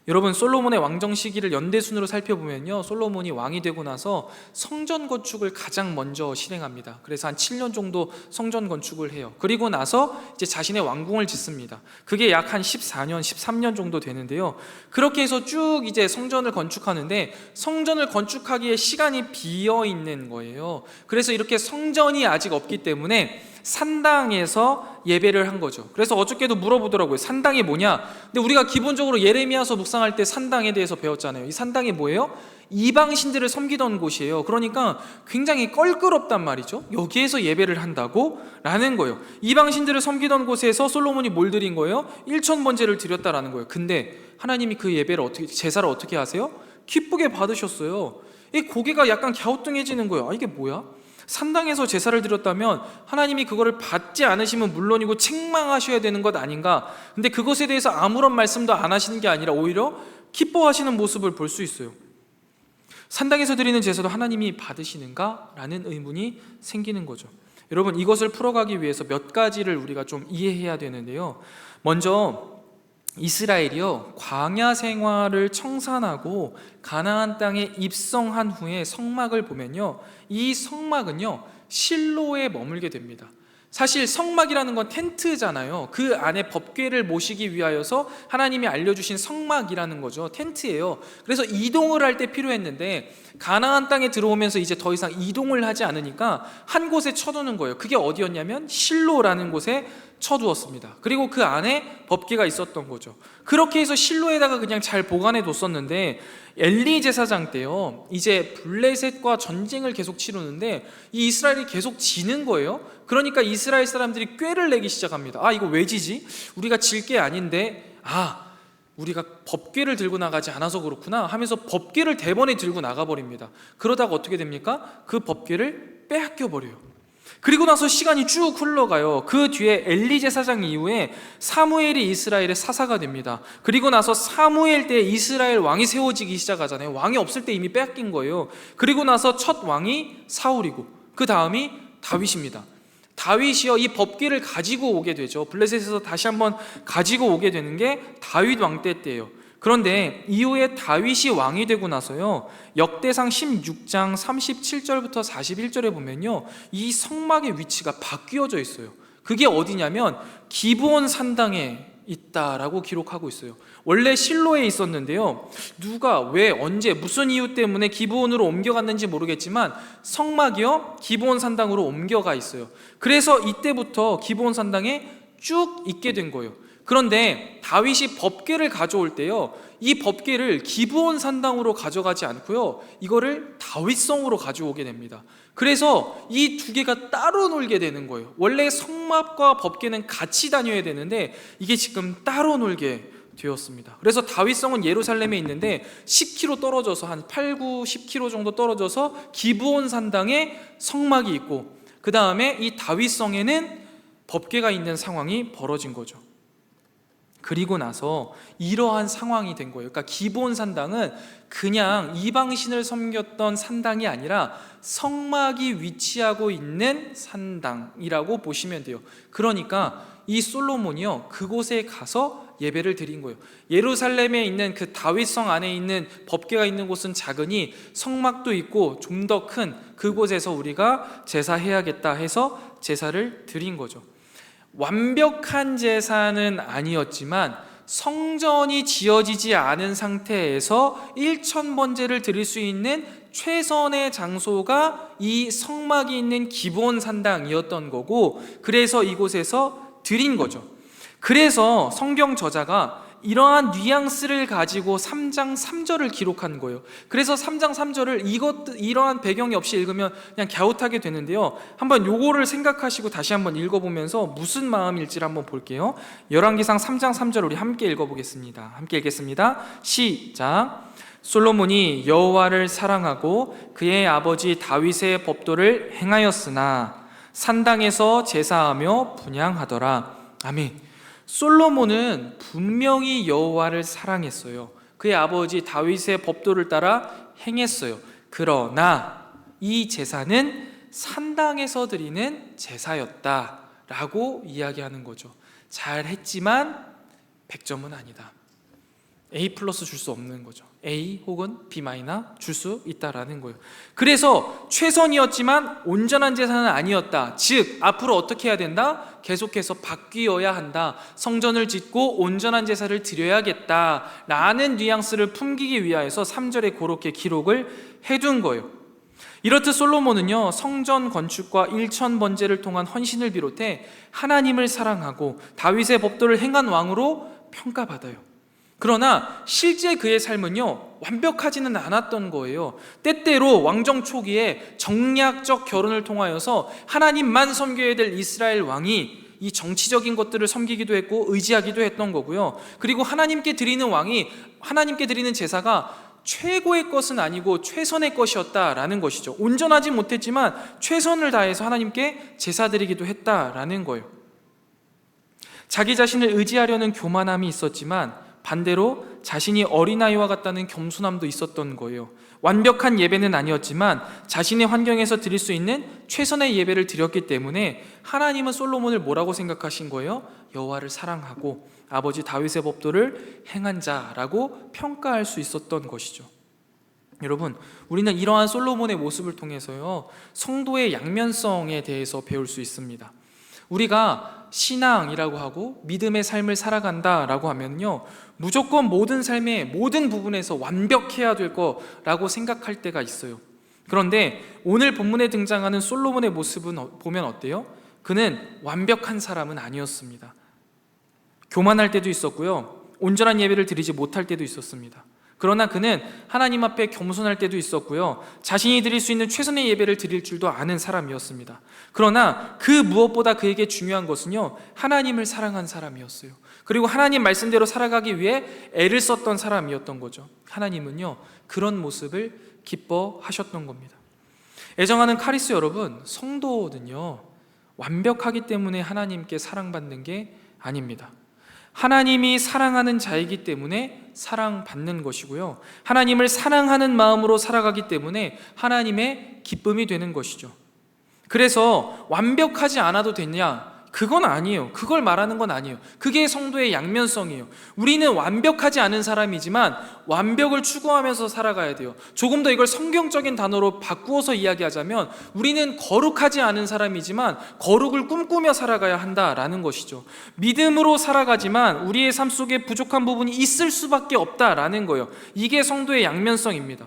여러분, 솔로몬의 왕정 시기를 연대순으로 살펴보면요, 솔로몬이 왕이 되고 나서 성전 건축을 가장 먼저 실행합니다. 그래서 한 7년 정도 성전 건축을 해요. 그리고 나서 이제 자신의 왕궁을 짓습니다. 그게 약 한 14년, 13년 정도 되는데요. 그렇게 해서 쭉 이제 성전을 건축하는데 성전을 건축하기에 시간이 비어 있는 거예요. 그래서 이렇게 성전이 아직 없기 때문에 산당에서 예배를 한 거죠. 그래서 어저께도 물어보더라고요. 산당이 뭐냐? 근데 우리가 기본적으로 예레미야서 묵상할 때 산당에 대해서 배웠잖아요. 이 산당이 뭐예요? 이방 신들을 섬기던 곳이에요. 그러니까 굉장히 껄끄럽단 말이죠. 여기에서 예배를 한다고? 라는 거예요. 이방 신들을 섬기던 곳에서 솔로몬이 뭘 드린 거예요? 1,000번제를 드렸다라는 거예요. 근데 하나님이 그 예배를 제사를 어떻게 하세요? 기쁘게 받으셨어요. 이 고개가 약간 갸우뚱해지는 거예요. 이게 뭐야? 산당에서 제사를 드렸다면 하나님이 그거를 받지 않으시면 물론이고 책망하셔야 되는 것 아닌가? 근데 그것에 대해서 아무런 말씀도 안 하시는 게 아니라 오히려 기뻐하시는 모습을 볼 수 있어요. 산당에서 드리는 제사도 하나님이 받으시는가? 라는 의문이 생기는 거죠. 여러분, 이것을 풀어가기 위해서 몇 가지를 우리가 좀 이해해야 되는데요. 먼저 이스라엘이요, 광야 생활을 청산하고 가나안 땅에 입성한 후에 성막을 보면요, 이 성막은요 실로에 머물게 됩니다. 사실 성막이라는 건 텐트잖아요. 그 안에 법궤를 모시기 위하여서 하나님이 알려주신 성막이라는 거죠. 텐트예요. 그래서 이동을 할 때 필요했는데 가나안 땅에 들어오면서 이제 더 이상 이동을 하지 않으니까 한 곳에 쳐두는 거예요. 그게 어디였냐면 실로라는 곳에 쳐두었습니다. 그리고 그 안에 법궤가 있었던 거죠. 그렇게 해서 실로에다가 그냥 잘 보관해 뒀었는데 엘리 제사장 때요, 이제 블레셋과 전쟁을 계속 치르는데 이 이스라엘이 계속 지는 거예요. 그러니까 이스라엘 사람들이 꾀를 내기 시작합니다. 이거 왜 지지? 우리가 질 게 아닌데 우리가 법궤를 들고 나가지 않아서 그렇구나 하면서 법궤를 대번에 들고 나가버립니다. 그러다가 어떻게 됩니까? 그 법궤를 빼앗겨 버려요. 그리고 나서 시간이 쭉 흘러가요. 그 뒤에 엘리 제사장 이후에 사무엘이 이스라엘의 사사가 됩니다. 그리고 나서 사무엘 때 이스라엘 왕이 세워지기 시작하잖아요. 왕이 없을 때 이미 빼앗긴 거예요. 그리고 나서 첫 왕이 사울이고 그 다음이 다윗입니다. 다윗이요, 이 법궤를 가지고 오게 되죠. 블레셋에서 다시 한번 가지고 오게 되는 게 다윗 왕 때예요. 그런데 이후에 다윗이 왕이 되고 나서요, 역대상 16장 37절부터 41절에 보면요, 이 성막의 위치가 바뀌어져 있어요. 그게 어디냐면 기브온 산당에 있다라고 기록하고 있어요. 원래 실로에 있었는데요, 누가 왜 언제 무슨 이유 때문에 기브온으로 옮겨갔는지 모르겠지만 성막이요, 기브온 산당으로 옮겨가 있어요. 그래서 이때부터 기브온 산당에 쭉 있게 된 거예요. 그런데 다윗이 법궤를 가져올 때요, 이 법궤를 기브온 산당으로 가져가지 않고요, 이거를 다윗성으로 가져오게 됩니다. 그래서 이 두 개가 따로 놀게 되는 거예요. 원래 성막과 법궤는 같이 다녀야 되는데 이게 지금 따로 놀게 되었습니다. 그래서 다윗성은 예루살렘에 있는데 10km 떨어져서 한 8, 9, 10km 정도 떨어져서 기브온 산당에 성막이 있고, 그 다음에 이 다윗성에는 법궤가 있는 상황이 벌어진 거죠. 그리고 나서 이러한 상황이 된 거예요. 그러니까 기브온 산당은 그냥 이방신을 섬겼던 산당이 아니라 성막이 위치하고 있는 산당이라고 보시면 돼요. 그러니까 이 솔로몬이요, 그곳에 가서 예배를 드린 거예요. 예루살렘에 있는 그 다윗성 안에 있는 법궤가 있는 곳은 작으니 성막도 있고 좀 더 큰 그곳에서 우리가 제사해야겠다 해서 제사를 드린 거죠. 완벽한 제사는 아니었지만 성전이 지어지지 않은 상태에서 1000번제를 드릴 수 있는 최선의 장소가 이 성막이 있는 기브온 산당이었던 거고, 그래서 이곳에서 드린 거죠. 그래서 성경 저자가 이러한 뉘앙스를 가지고 3장 3절을 기록한 거예요. 그래서 3장 3절을 이러한 배경이 없이 읽으면 그냥 갸웃하게 되는데요, 한번 요거를 생각하시고 다시 한번 읽어보면서 무슨 마음일지를 한번 볼게요. 열왕기상 3장 3절 우리 함께 읽어보겠습니다. 함께 읽겠습니다. 시작. 솔로몬이 여호와를 사랑하고 그의 아버지 다윗의 법도를 행하였으나 산당에서 제사하며 분향하더라. 아멘. 솔로몬은 분명히 여호와를 사랑했어요. 그의 아버지 다윗의 법도를 따라 행했어요. 그러나 이 제사는 산당에서 드리는 제사였다라고 이야기하는 거죠. 잘했지만 100점은 아니다. A 플러스 줄 수 없는 거죠. A 혹은 B 마이너 줄 수 있다라는 거예요. 그래서 최선이었지만 온전한 제사는 아니었다. 즉 앞으로 어떻게 해야 된다? 계속해서 바뀌어야 한다. 성전을 짓고 온전한 제사를 드려야겠다라는 뉘앙스를 풍기기 위하여서 3절에 그렇게 기록을 해둔 거예요. 이렇듯 솔로몬은요, 성전 건축과 1000번제를 통한 헌신을 비롯해 하나님을 사랑하고 다윗의 법도를 행한 왕으로 평가받아요. 그러나 실제 그의 삶은요, 완벽하지는 않았던 거예요. 때때로 왕정 초기에 정략적 결혼을 통하여서 하나님만 섬겨야 될 이스라엘 왕이 이 정치적인 것들을 섬기기도 했고 의지하기도 했던 거고요. 그리고 하나님께 드리는 제사가 최고의 것은 아니고 최선의 것이었다라는 것이죠. 온전하지 못했지만 최선을 다해서 하나님께 제사 드리기도 했다라는 거예요. 자기 자신을 의지하려는 교만함이 있었지만 반대로 자신이 어린아이와 같다는 겸손함도 있었던 거예요. 완벽한 예배는 아니었지만 자신의 환경에서 드릴 수 있는 최선의 예배를 드렸기 때문에 하나님은 솔로몬을 뭐라고 생각하신 거예요? 여호와를 사랑하고 아버지 다윗의 법도를 행한 자라고 평가할 수 있었던 것이죠. 여러분, 우리는 이러한 솔로몬의 모습을 통해서요, 성도의 양면성에 대해서 배울 수 있습니다. 우리가 신앙이라고 하고 믿음의 삶을 살아간다라고 하면요, 무조건 모든 삶의 모든 부분에서 완벽해야 될 거라고 생각할 때가 있어요. 그런데 오늘 본문에 등장하는 솔로몬의 모습은 보면 어때요? 그는 완벽한 사람은 아니었습니다. 교만할 때도 있었고요, 온전한 예배를 드리지 못할 때도 있었습니다. 그러나 그는 하나님 앞에 겸손할 때도 있었고요, 자신이 드릴 수 있는 최선의 예배를 드릴 줄도 아는 사람이었습니다. 그러나 그 무엇보다 그에게 중요한 것은요, 하나님을 사랑한 사람이었어요. 그리고 하나님 말씀대로 살아가기 위해 애를 썼던 사람이었던 거죠. 하나님은요, 그런 모습을 기뻐하셨던 겁니다. 애정하는 카리스 여러분, 성도는요, 완벽하기 때문에 하나님께 사랑받는 게 아닙니다. 하나님이 사랑하는 자이기 때문에 사랑받는 것이고요, 하나님을 사랑하는 마음으로 살아가기 때문에 하나님의 기쁨이 되는 것이죠. 그래서 완벽하지 않아도 되냐? 그건 아니에요. 그걸 말하는 건 아니에요. 그게 성도의 양면성이에요. 우리는 완벽하지 않은 사람이지만 완벽을 추구하면서 살아가야 돼요. 조금 더 이걸 성경적인 단어로 바꾸어서 이야기하자면 우리는 거룩하지 않은 사람이지만 거룩을 꿈꾸며 살아가야 한다라는 것이죠. 믿음으로 살아가지만 우리의 삶 속에 부족한 부분이 있을 수밖에 없다라는 거예요. 이게 성도의 양면성입니다.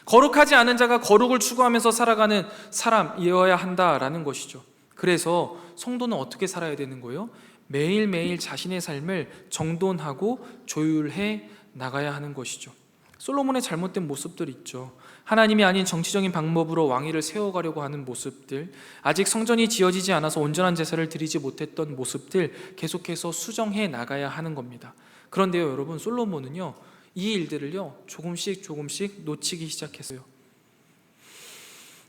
거룩하지 않은 자가 거룩을 추구하면서 살아가는 사람이어야 한다라는 것이죠. 그래서 성도는 어떻게 살아야 되는 거예요? 매일매일 자신의 삶을 정돈하고 조율해 나가야 하는 것이죠. 솔로몬의 잘못된 모습들 있죠. 하나님이 아닌 정치적인 방법으로 왕위를 세워가려고 하는 모습들, 아직 성전이 지어지지 않아서 온전한 제사를 드리지 못했던 모습들 계속해서 수정해 나가야 하는 겁니다. 그런데요, 여러분, 솔로몬은요, 이 일들을요, 조금씩 놓치기 시작했어요.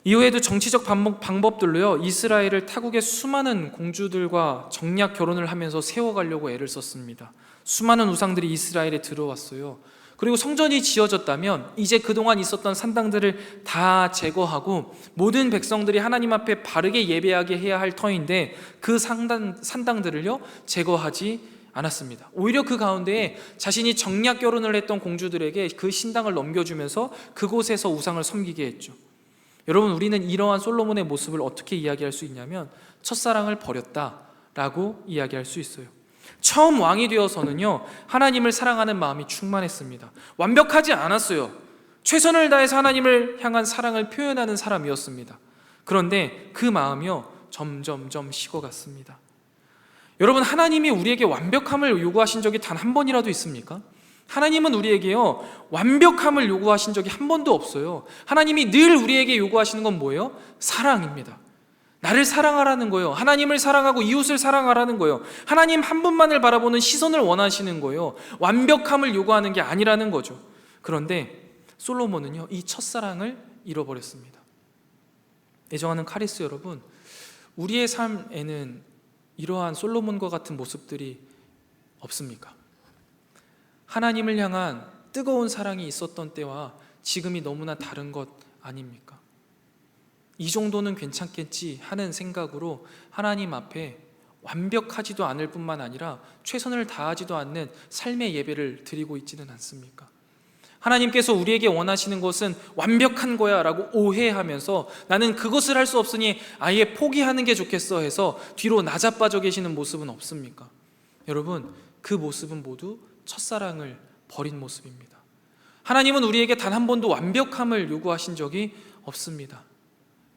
이후에도 정치적 방법들로요, 이스라엘을 타국의 수많은 공주들과 정략 결혼을 하면서 세워가려고 애를 썼습니다. 수많은 우상들이 이스라엘에 들어왔어요. 그리고 성전이 지어졌다면 이제 그동안 있었던 산당들을 다 제거하고 모든 백성들이 하나님 앞에 바르게 예배하게 해야 할 터인데 그 산당들을요, 제거하지 않았습니다. 오히려 그 가운데에 자신이 정략 결혼을 했던 공주들에게 그 신당을 넘겨주면서 그곳에서 우상을 섬기게 했죠. 여러분, 우리는 이러한 솔로몬의 모습을 어떻게 이야기할 수 있냐면 첫사랑을 버렸다라고 이야기할 수 있어요. 처음 왕이 되어서는요, 하나님을 사랑하는 마음이 충만했습니다. 완벽하지 않았어요. 최선을 다해서 하나님을 향한 사랑을 표현하는 사람이었습니다. 그런데 그 마음이요, 점점점 식어갔습니다. 여러분, 하나님이 우리에게 완벽함을 요구하신 적이 단 한 번이라도 있습니까? 하나님은 우리에게요, 완벽함을 요구하신 적이 한 번도 없어요. 하나님이 늘 우리에게 요구하시는 건 뭐예요? 사랑입니다. 나를 사랑하라는 거예요. 하나님을 사랑하고 이웃을 사랑하라는 거예요. 하나님 한 분만을 바라보는 시선을 원하시는 거예요. 완벽함을 요구하는 게 아니라는 거죠. 그런데 솔로몬은요, 이 첫사랑을 잃어버렸습니다. 애정하는 카리스 여러분, 우리의 삶에는 이러한 솔로몬과 같은 모습들이 없습니까? 하나님을 향한 뜨거운 사랑이 있었던 때와 지금이 너무나 다른 것 아닙니까? 이 정도는 괜찮겠지 하는 생각으로 하나님 앞에 완벽하지도 않을 뿐만 아니라 최선을 다하지도 않는 삶의 예배를 드리고 있지는 않습니까? 하나님께서 우리에게 원하시는 것은 완벽한 거야 라고 오해하면서 나는 그것을 할 수 없으니 아예 포기하는 게 좋겠어 해서 뒤로 나자빠져 계시는 모습은 없습니까? 여러분, 그 모습은 모두 첫사랑을 버린 모습입니다. 하나님은 우리에게 단 한 번도 완벽함을 요구하신 적이 없습니다.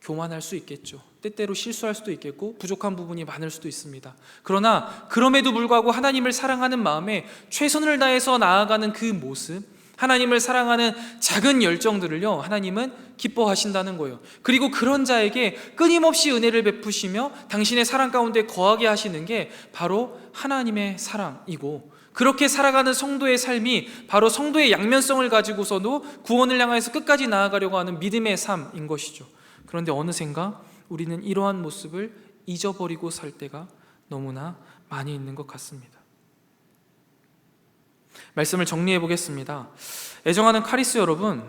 교만할 수 있겠죠. 때때로 실수할 수도 있겠고 부족한 부분이 많을 수도 있습니다. 그러나 그럼에도 불구하고 하나님을 사랑하는 마음에 최선을 다해서 나아가는 그 모습, 하나님을 사랑하는 작은 열정들을요, 하나님은 기뻐하신다는 거예요. 그리고 그런 자에게 끊임없이 은혜를 베푸시며 당신의 사랑 가운데 거하게 하시는 게 바로 하나님의 사랑이고, 그렇게 살아가는 성도의 삶이 바로 성도의 양면성을 가지고서도 구원을 향해서 끝까지 나아가려고 하는 믿음의 삶인 것이죠. 그런데 어느샌가 우리는 이러한 모습을 잊어버리고 살 때가 너무나 많이 있는 것 같습니다. 말씀을 정리해 보겠습니다. 애정하는 카리스 여러분,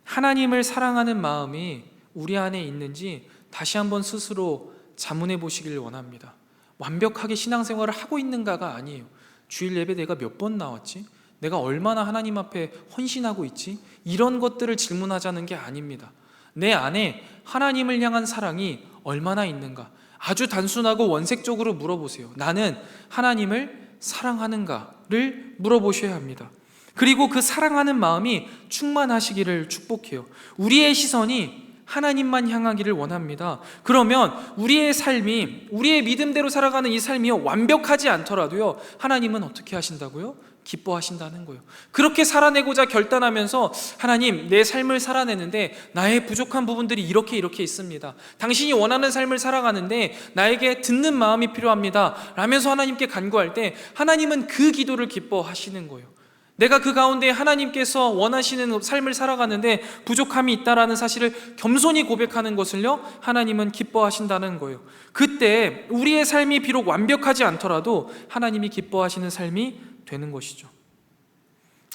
하나님을 사랑하는 마음이 우리 안에 있는지 다시 한번 스스로 자문해 보시길 원합니다. 완벽하게 신앙생활을 하고 있는가가 아니에요. 주일 예배 내가 몇 번 나왔지? 내가 얼마나 하나님 앞에 헌신하고 있지? 이런 것들을 질문하자는 게 아닙니다. 내 안에 하나님을 향한 사랑이 얼마나 있는가? 아주 단순하고 원색적으로 물어보세요. 나는 하나님을 사랑하는가를 물어보셔야 합니다. 그리고 그 사랑하는 마음이 충만하시기를 축복해요. 우리의 시선이 하나님만 향하기를 원합니다. 그러면 우리의 삶이, 우리의 믿음대로 살아가는 이 삶이 완벽하지 않더라도요, 하나님은 어떻게 하신다고요? 기뻐하신다는 거예요. 그렇게 살아내고자 결단하면서 하나님, 내 삶을 살아내는데 나의 부족한 부분들이 이렇게 있습니다. 당신이 원하는 삶을 살아가는데 나에게 듣는 마음이 필요합니다 라면서 하나님께 간구할 때 하나님은 그 기도를 기뻐하시는 거예요. 내가 그 가운데 하나님께서 원하시는 삶을 살아가는데 부족함이 있다라는 사실을 겸손히 고백하는 것을요, 하나님은 기뻐하신다는 거예요. 그때 우리의 삶이 비록 완벽하지 않더라도 하나님이 기뻐하시는 삶이 되는 것이죠.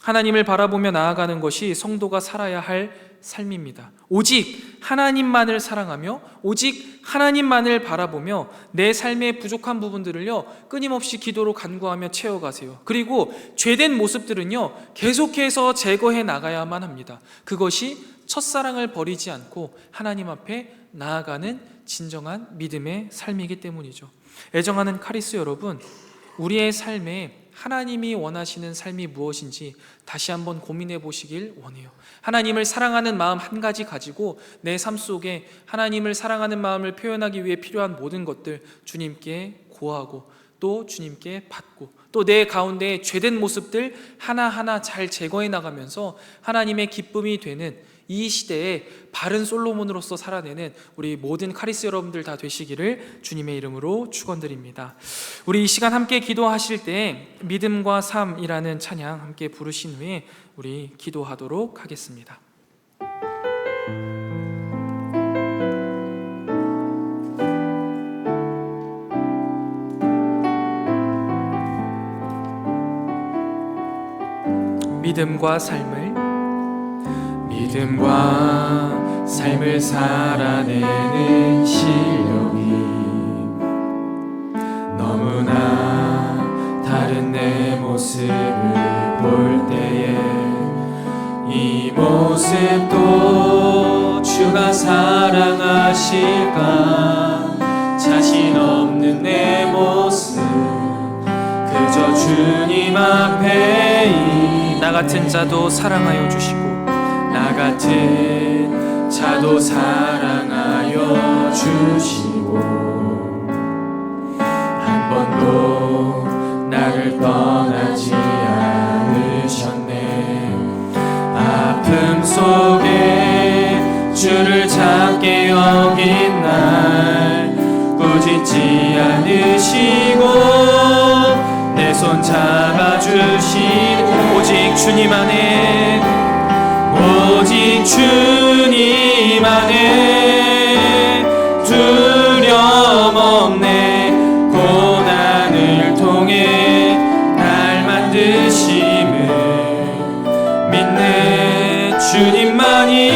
하나님을 바라보며 나아가는 것이 성도가 살아야 할 삶입니다. 오직 하나님만을 사랑하며 오직 하나님만을 바라보며 내 삶의 부족한 부분들을요, 끊임없이 기도로 간구하며 채워가세요. 그리고 죄된 모습들은요, 계속해서 제거해 나가야만 합니다. 그것이 첫사랑을 버리지 않고 하나님 앞에 나아가는 진정한 믿음의 삶이기 때문이죠. 애정하는 카리스 여러분, 우리의 삶에 하나님이 원하시는 삶이 무엇인지 다시 한번 고민해 보시길 원해요. 하나님을 사랑하는 마음 한 가지 가지고 내 삶 속에 하나님을 사랑하는 마음을 표현하기 위해 필요한 모든 것들 주님께 고하고 또 주님께 받고 또 내 가운데 죄된 모습들 하나하나 잘 제거해 나가면서 하나님의 기쁨이 되는 이 시대에 바른 솔로몬으로서 살아내는 우리 모든 카리스 여러분들 다 되시기를 주님의 이름으로 축원드립니다. 우리 이 시간 함께 기도하실 때 믿음과 삶이라는 찬양 함께 부르신 후에 우리 기도하도록 하겠습니다. 믿음과 삶을 살아내는 실력이 너무나 다른 내 모습을 볼 때에 이 모습도 주가 사랑하실까? 자신 없는 내 모습 그저 주님 앞에 나 같은 자도 사랑하여 주시고 나 같은 자도 사랑하여 주시고 한 번도 나를 떠나지 않으셨네. 아픔 속에 주를 작게 여긴 날 꾸짖지 않으시고 내 손 잡아주신 오직 주님 안에 오직 주님 안에 두려움 없네. 고난을 통해 날 만드심을 믿는 주님만이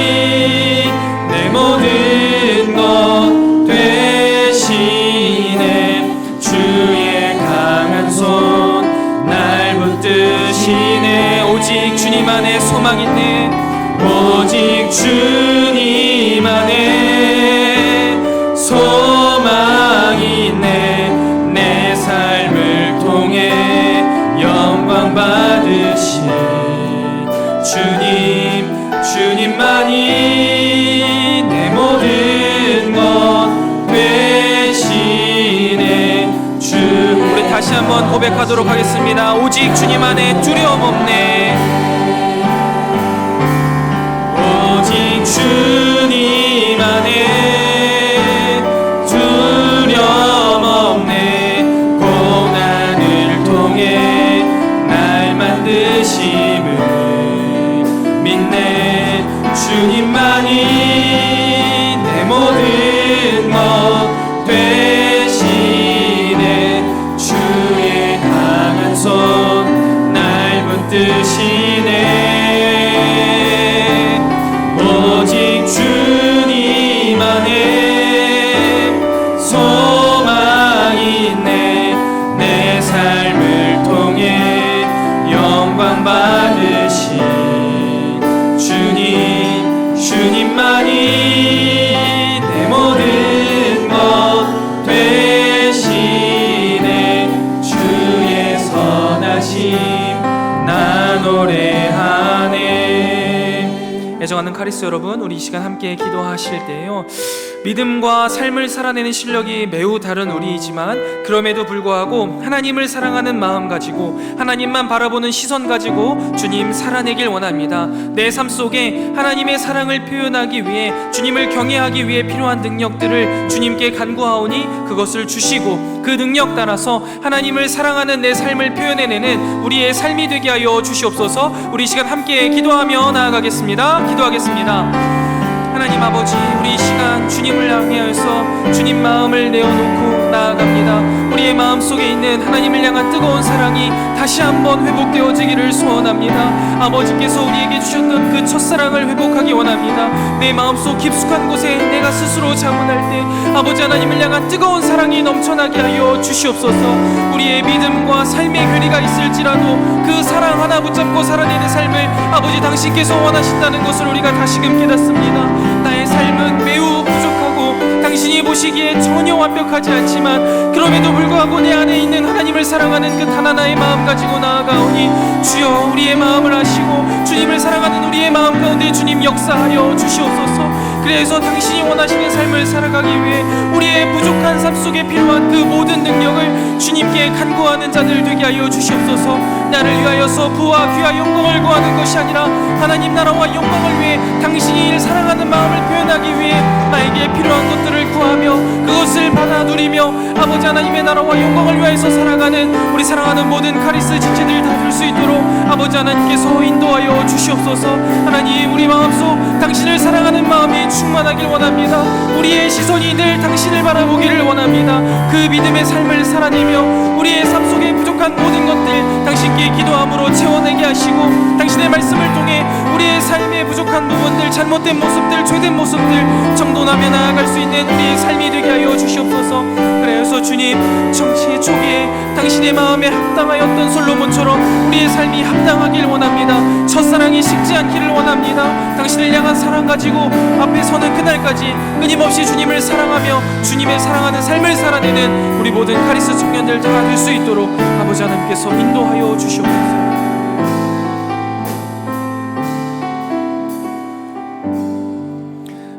내 모든 것 되시네. 주의 강한 손 날 붙드시네. 오직 주님 안에 소망 있네. 오직 주님 안에 소망이 있네. 내 삶을 통해 영광 받으신 주님만이 내 모든 것 되시네. 우리 다시 한번 고백하도록 하겠습니다. 오직 주님 안에 두려움 없네. 오직 주님 안에 두려움 없네. 고난을 통해 날 만드심을 믿네. 주님만이 내 모든 것 되시네. 주의 강한 손 날 붙드시네. 오직 주님 안에 소망이 있네. 내 삶을 통해 영광 받으신 주님만이 내 모든 것 되시네. 애정하는 카리스 여러분, 우리 이 시간 함께 기도하실 때요, 믿음과 삶을 살아내는 실력이 매우 다른 우리이지만 그럼에도 불구하고 하나님을 사랑하는 마음 가지고 하나님만 바라보는 시선 가지고 주님 살아내길 원합니다. 내 삶 속에 하나님의 사랑을 표현하기 위해, 주님을 경외하기 위해 필요한 능력들을 주님께 간구하오니 그것을 주시고 그 능력 따라서 하나님을 사랑하는 내 삶을 표현해내는 우리의 삶이 되게 하여 주시옵소서. 우리 이 시간 함께 기도하며 나아가겠습니다. 기도하겠습니다. 하나님 아버지, 우리 이 시간 주님을 향하여서 주님 마음을 내어놓고 나아갑니다. 우리의 마음 속에 있는 하나님을 향한 뜨거운 사랑이 다시 한번 회복되어지기를 소원합니다. 아버지께서 우리에게 주셨던 그 첫사랑을 회복하기 원합니다. 내 마음속 깊숙한 곳에 내가 스스로 자문할 때 아버지 하나님을 향한 뜨거운 사랑이 넘쳐나게 하여 주시옵소서. 우리의 믿음과 삶의 괴리가 있을지라도 그 사랑 하나 붙잡고 살아내는 삶을 아버지 당신께서 원하신다는 것을 우리가 다시금 깨닫습니다. 나의 삶은 매우 부족하고 당신이 보시기에 전혀 완벽하지 않지만 그럼에도 불구하고 내 안에 있는 하나님을 사랑하는 그 하나하나의 마음 가지고 나아가오니 주여, 우리의 마음을 아시고 주님을 사랑하는 우리의 마음 가운데 주님 역사하여 주시옵소서. 그래서 당신이 원하시는 삶을 살아가기 위해 우리의 부족한 삶 속에 필요한 그 모든 능력을 주님께 간구하는 자들 되게 하여 주시옵소서. 나를 위하여서 부와 귀와 영광을 구하는 것이 아니라 하나님 나라와 영광을 위해 당신이 이를 사랑하는 마음을 표현하기 위해 나에게 필요한 것들을 구하며 그것을 받아 누리며 아버지 하나님의 나라와 영광을 위하여서 살아가는 우리 사랑하는 모든 카리스 지체들 다 될 수 있도록 아버지 하나님께서 인도하여 주시옵소서. 하나님, 우리 마음속 당신을 사랑하는 마음이 충만하길 원합니다. 우리의 시선이 늘 당신을 바라보기를 원합니다. 그 믿음의 삶을 살아내며 우리의 삶 속에 부족한 모든 것들 당신께 기도함으로 채워내게 하시고 당신의 말씀을 통해 우리의 삶의 부족한 부분들, 잘못된 모습들, 죄된 모습들 정돈하며 나아갈 수 있는 우리의 삶이 되게 하여 주시옵소서. 그래서 주님, 정치의 초기에 당신의 마음에 합당하였던 솔로몬처럼 우리의 삶이 합당하길 원합니다. 첫사랑이 식지 않기를 원합니다. 당신을 향한 사랑 가지고 앞에 서는 그날까지 끊임없이 주님을 사랑하며 주님의 사랑하는 삶을 살아내는 우리 모든 카리스 청년들 다 될 수 있도록 아버지 하나님께서 인도하여 주시옵소서.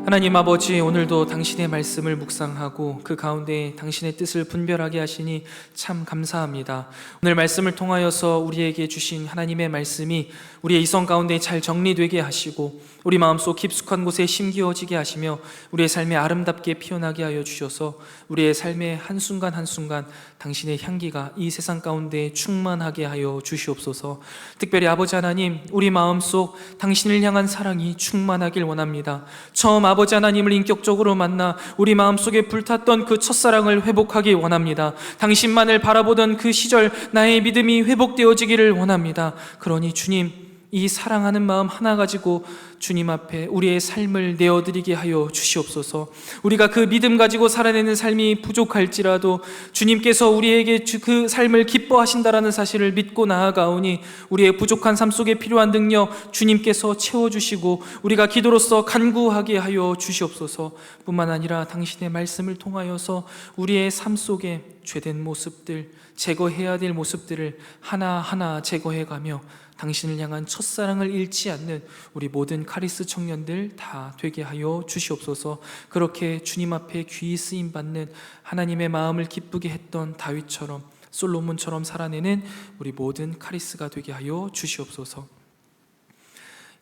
하나님 아버지, 오늘도 당신의 말씀을 묵상하고 그 가운데 당신의 뜻을 분별하게 하시니 참 감사합니다. 오늘 말씀을 통하여서 우리에게 주신 하나님의 말씀이 우리의 이성 가운데 잘 정리되게 하시고 우리 마음속 깊숙한 곳에 심기어지게 하시며 우리의 삶에 아름답게 피어나게 하여 주셔서 우리의 삶의 한순간 한순간 당신의 향기가 이 세상 가운데 충만하게 하여 주시옵소서. 특별히 아버지 하나님, 우리 마음속 당신을 향한 사랑이 충만하길 원합니다. 처음 아버지 하나님을 인격적으로 만나 우리 마음속에 불탔던 그 첫사랑을 회복하기 원합니다. 당신만을 바라보던 그 시절 나의 믿음이 회복되어지기를 원합니다. 그러니 주님, 이 사랑하는 마음 하나 가지고 주님 앞에 우리의 삶을 내어드리게 하여 주시옵소서. 우리가 그 믿음 가지고 살아내는 삶이 부족할지라도 주님께서 우리에게 그 삶을 기뻐하신다라는 사실을 믿고 나아가오니 우리의 부족한 삶 속에 필요한 능력 주님께서 채워주시고 우리가 기도로서 간구하게 하여 주시옵소서. 뿐만 아니라 당신의 말씀을 통하여서 우리의 삶 속에 죄된 모습들, 제거해야 될 모습들을 하나하나 제거해가며 당신을 향한 첫사랑을 잃지 않는 우리 모든 카리스 청년들 다 되게 하여 주시옵소서. 그렇게 주님 앞에 귀히 쓰임 받는 하나님의 마음을 기쁘게 했던 다윗처럼, 솔로몬처럼 살아내는 우리 모든 카리스가 되게 하여 주시옵소서.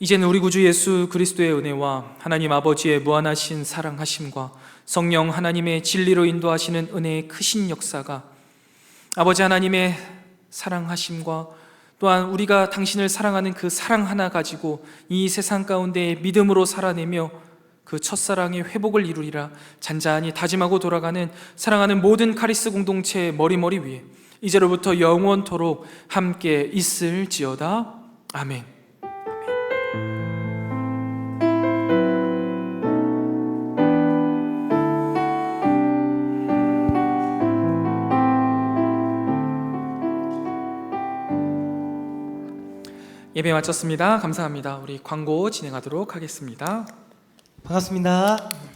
이제는 우리 구주 예수 그리스도의 은혜와 하나님 아버지의 무한하신 사랑하심과 성령 하나님의 진리로 인도하시는 은혜의 크신 역사가 아버지 하나님의 사랑하심과 또한 우리가 당신을 사랑하는 그 사랑 하나 가지고 이 세상 가운데 믿음으로 살아내며 그 첫사랑의 회복을 이루리라 잔잔히 다짐하고 돌아가는 사랑하는 모든 카리스 공동체의 머리머리 위에 이제로부터 영원토록 함께 있을지어다. 아멘. 예배 마쳤습니다. 감사합니다. 우리 광고 진행하도록 하겠습니다. 반갑습니다.